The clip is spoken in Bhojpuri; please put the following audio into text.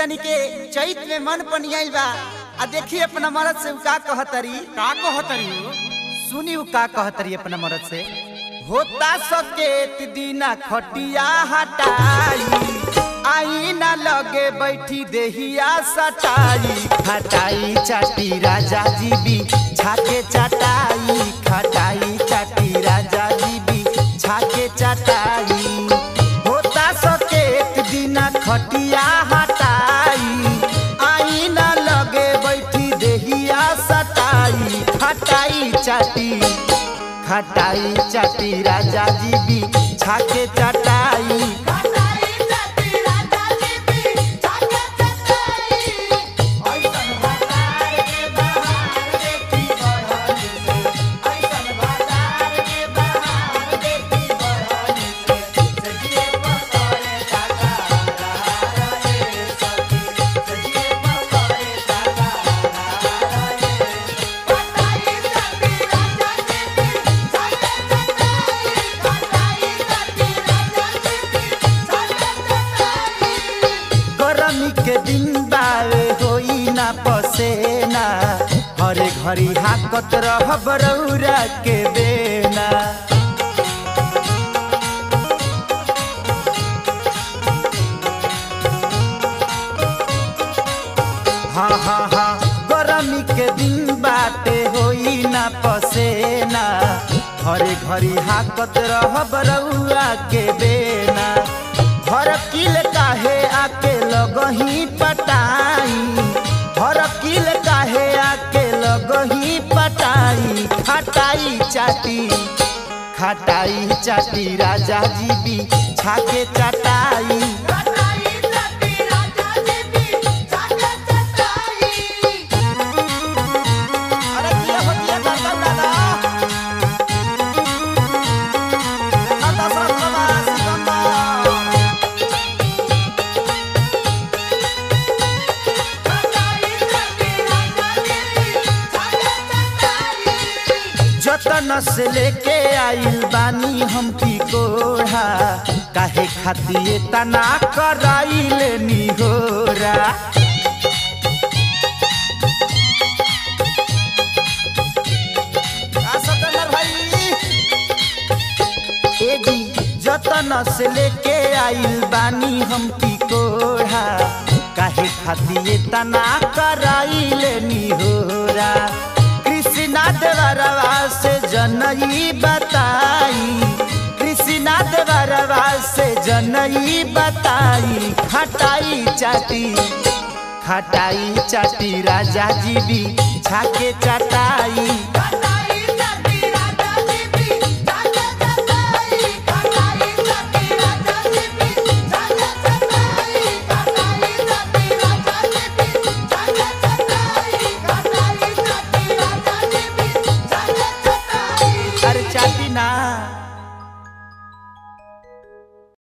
जानी के चैत में मन पनियाइल बा आ देखी अपना मरद से का कहतरी सुनी का कहतरी अपना मरद से। होता सकेत दीना खटिया हटाई आई ना लगे बैठी देहिया सटाई खटाई चाटी राजा जी भी छाके चटाई खटाई चाटी राजा जी भी छाके चटाई। होता सकेत दीना खटिया हटाई आई ना लगे बैठी देहिया सटाई खटाई चाटी राजा जी भी छाके चटाई। के दिन बावे होई ना पसेना हरे घड़ी हाकत रह बरौरा के बेना। हाँ हाँ हाँ गरमी के दिन बाटे होई ना पसेना हरे घड़ी हाकत रह बरौरा के बेना। हर किल काहे आके लगही पटाई हर किल काहे आके लगही पटाई खटाई चाटी राजा जी भी छाके चटाई। जतन से लेके आइल बानी हम की कोढ़ा काहे खातिर तना कराइल निहोरा। ए जी जतन से लेके आइल बानी हम की कोढ़ा काहे खातिर तना कराइल निहोरा। कृष्णा देवरवा से जनई बताई कृष्णा देवरवा से जनई बताई खटाई चाटी राजा जी भी छाके चटाई। अरे चाटी ना।